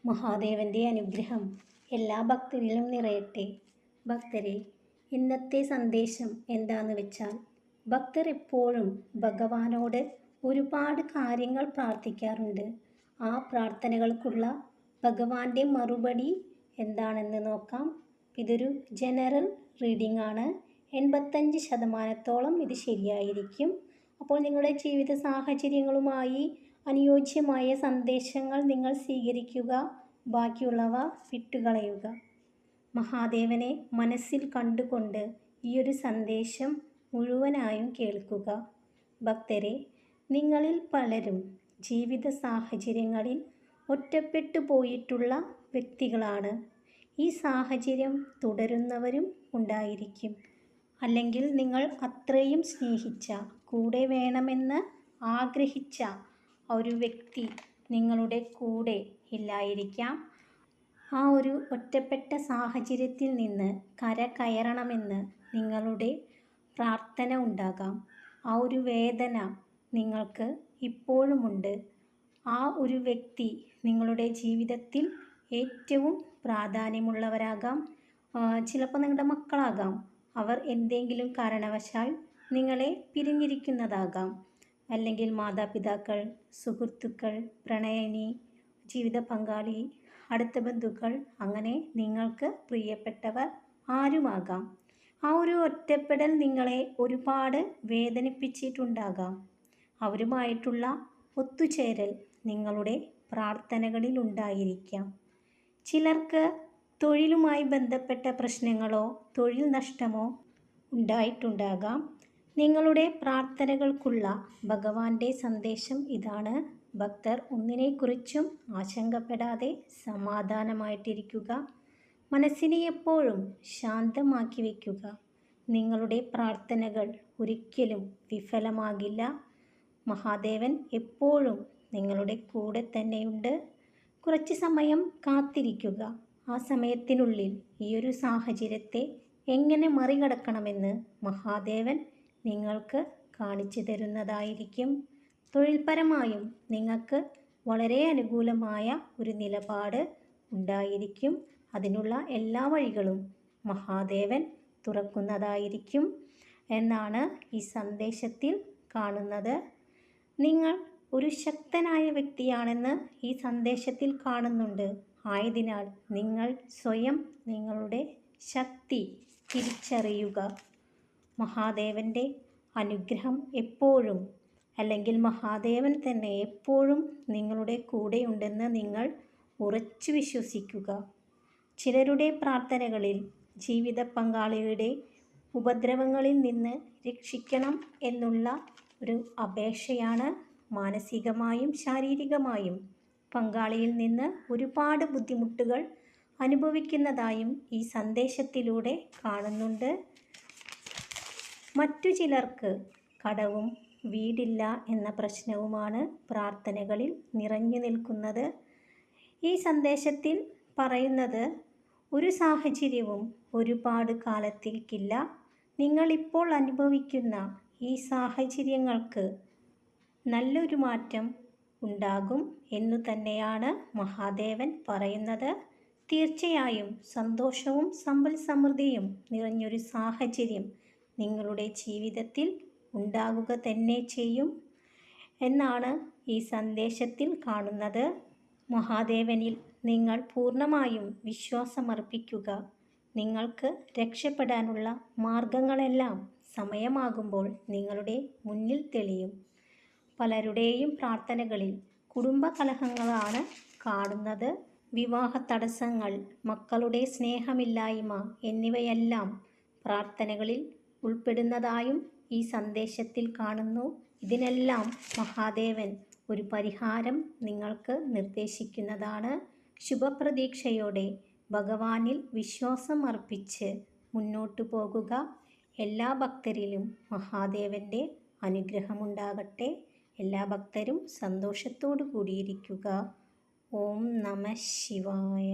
മഹാദേവൻ്റെ അനുഗ്രഹം എല്ലാ ഭക്തരിലും നിറയട്ടെ. ഭക്തരെ, ഇന്നത്തെ സന്ദേശം എന്താണെന്ന് വെച്ചാൽ, ഭക്തർ എപ്പോഴും ഭഗവാനോട് ഒരുപാട് കാര്യങ്ങൾ പ്രാർത്ഥിക്കാറുണ്ട്. ആ പ്രാർത്ഥനകൾക്കുള്ള ഭഗവാന്റെ മറുപടി എന്താണെന്ന് നോക്കാം. ഇതൊരു ജനറൽ റീഡിംഗ് ആണ്. 85% ഇത് ശരിയായിരിക്കും. അപ്പോൾ നിങ്ങളുടെ ജീവിത സാഹചര്യങ്ങളുമായി അനുയോജ്യമായ സന്ദേശങ്ങൾ നിങ്ങൾ സ്വീകരിക്കുക, ബാക്കിയുള്ളവ വിട്ടുകളയുക. മഹാദേവനെ മനസ്സിൽ കണ്ടുകൊണ്ട് ഈ ഒരു സന്ദേശം മുഴുവനായും കേൾക്കുക. ഭക്തരെ, നിങ്ങളിൽ പലരും ജീവിത സാഹചര്യങ്ങളിൽ ഒറ്റപ്പെട്ടു പോയിട്ടുള്ള വ്യക്തികളാണ്. ഈ സാഹചര്യം തുടരുന്നവരും ഉണ്ടായിരിക്കും. അല്ലെങ്കിൽ നിങ്ങൾ അത്രയും സ്നേഹിച്ച, കൂടെ വേണമെന്ന് ആഗ്രഹിച്ച ഒരു വ്യക്തി നിങ്ങളുടെ കൂടെ ഇല്ലായിരിക്കാം. ആ ഒരു ഒറ്റപ്പെട്ട സാഹചര്യത്തിൽ നിന്ന് കരകയറണമെന്ന് നിങ്ങളുടെ പ്രാർത്ഥന ഉണ്ടാകാം. ആ ഒരു വേദന നിങ്ങൾക്ക് ഇപ്പോഴുമുണ്ട്. ആ ഒരു വ്യക്തി നിങ്ങളുടെ ജീവിതത്തിൽ ഏറ്റവും പ്രാധാന്യമുള്ളവരാകാം. ചിലപ്പോൾ നിങ്ങളുടെ മക്കളാകാം. അവർ എന്തെങ്കിലും കാരണവശാൽ നിങ്ങളെ പിരിഞ്ഞിരിക്കുന്നതാകാം. അല്ലെങ്കിൽ മാതാപിതാക്കൾ, സുഹൃത്തുക്കൾ, പ്രണയിനി, ജീവിത പങ്കാളി, അടുത്ത ബന്ധുക്കൾ, അങ്ങനെ നിങ്ങൾക്ക് പ്രിയപ്പെട്ടവർ ആരുമാകാം. ആ ഒരു ഒറ്റപ്പെടൽ നിങ്ങളെ ഒരുപാട് വേദനിപ്പിച്ചിട്ടുണ്ടാകാം. അവരുമായിട്ടുള്ള ഒത്തുചേരൽ നിങ്ങളുടെ പ്രാർത്ഥനകളിൽ ഉണ്ടായിരിക്കാം. ചിലർക്ക് തൊഴിലുമായി ബന്ധപ്പെട്ട പ്രശ്നങ്ങളോ തൊഴിൽ നഷ്ടമോ ഉണ്ടായിട്ടുണ്ടാകാം. നിങ്ങളുടെ പ്രാർത്ഥനകൾക്കുള്ള ഭഗവാന്റെ സന്ദേശം ഇതാണ്. ഭക്തർ ഒന്നിനെക്കുറിച്ചും ആശങ്കപ്പെടാതെ സമാധാനമായിട്ടിരിക്കുക. മനസ്സിനെ എപ്പോഴും ശാന്തമാക്കി വയ്ക്കുക. നിങ്ങളുടെ പ്രാർത്ഥനകൾ ഒരിക്കലും വിഫലമാകില്ല. മഹാദേവൻ എപ്പോഴും നിങ്ങളുടെ കൂടെ തന്നെയുണ്ട്. കുറച്ച് സമയം കാത്തിരിക്കുക. ആ സമയത്തിനുള്ളിൽ ഈ ഒരു സാഹചര്യത്തെ എങ്ങനെ മറികടക്കണമെന്ന് മഹാദേവൻ നിങ്ങൾക്ക് കാണിച്ചു തരുന്നതായിരിക്കും. തൊഴിൽപരമായും നിങ്ങൾക്ക് വളരെ അനുകൂലമായ ഒരു നിലപാട് ഉണ്ടായിരിക്കും. അതിനുള്ള എല്ലാ വഴികളും മഹാദേവൻ തുറക്കുന്നതായിരിക്കും എന്നാണ് ഈ സന്ദേശത്തിൽ കാണുന്നത്. നിങ്ങൾ ഒരു ശക്തനായ വ്യക്തിയാണെന്ന് ഈ സന്ദേശത്തിൽ കാണുന്നുണ്ട്. ആയതിനാൽ നിങ്ങൾ സ്വയം നിങ്ങളുടെ ശക്തി തിരിച്ചറിയുക. മഹാദേവൻ്റെ അനുഗ്രഹം എപ്പോഴും, അല്ലെങ്കിൽ മഹാദേവൻ തന്നെ എപ്പോഴും നിങ്ങളുടെ കൂടെയുണ്ടെന്ന് നിങ്ങൾ ഉറച്ചു വിശ്വസിക്കുക. ചിലരുടെ പ്രാർത്ഥനകളിൽ ജീവിത പങ്കാളിയുടെ ഉപദ്രവങ്ങളിൽ നിന്ന് രക്ഷിക്കണം എന്നുള്ള ഒരു അപേക്ഷയാണ്. മാനസികമായും ശാരീരികമായും പങ്കാളിയിൽ നിന്ന് ഒരുപാട് ബുദ്ധിമുട്ടുകൾ അനുഭവിക്കുന്നതായും ഈ സന്ദേശത്തിലൂടെ കാണുന്നുണ്ട്. മറ്റു ചിലർക്ക് കടവും വീടില്ല എന്ന പ്രശ്നവുമാണ് പ്രാർത്ഥനകളിൽ നിറഞ്ഞു നിൽക്കുന്നത്. ഈ സന്ദേശത്തിൽ പറയുന്നത്, ഒരു സാഹചര്യവും ഒരുപാട് കാലത്തേക്കില്ല. നിങ്ങളിപ്പോൾ അനുഭവിക്കുന്ന ഈ സാഹചര്യങ്ങൾക്ക് നല്ലൊരു മാറ്റം ഉണ്ടാകും എന്നു തന്നെയാണ് മഹാദേവൻ പറയുന്നത്. തീർച്ചയായും സന്തോഷവും സമ്പൽ സമൃദ്ധിയും നിറഞ്ഞൊരു സാഹചര്യം നിങ്ങളുടെ ജീവിതത്തിൽ ഉണ്ടാകുക തന്നെ ചെയ്യും എന്നാണ് ഈ സന്ദേശത്തിൽ കാണുന്നത്. മഹാദേവനിൽ നിങ്ങൾ പൂർണ്ണമായും വിശ്വാസമർപ്പിക്കുക. നിങ്ങൾക്ക് രക്ഷപ്പെടാനുള്ള മാർഗങ്ങളെല്ലാം സമയമാകുമ്പോൾ നിങ്ങളുടെ മുന്നിൽ തെളിയും. പലരുടെയും പ്രാർത്ഥനകളിൽ കുടുംബകലഹങ്ങളാണ് കാണുന്നത്. വിവാഹ തടസ്സങ്ങൾ, മക്കളുടെ സ്നേഹമില്ലായ്മ എന്നിവയെല്ലാം പ്രാർത്ഥനകളിൽ ഉൾപ്പെടുന്നതായും ഈ സന്ദേശത്തിൽ കാണുന്നു. ഇതിനെല്ലാം മഹാദേവൻ ഒരു പരിഹാരം നിങ്ങൾക്ക് നിർദ്ദേശിക്കുന്നതാണ്. ശുഭപ്രതീക്ഷയോടെ ഭഗവാനിൽ വിശ്വാസം അർപ്പിച്ച് മുന്നോട്ടു പോകുക. എല്ലാ ഭക്തരിലും മഹാദേവൻ്റെ അനുഗ്രഹമുണ്ടാകട്ടെ. എല്ലാ ഭക്തരും സന്തോഷത്തോടു കൂടിയിരിക്കുക. ഓം നമഃ ശിവായ.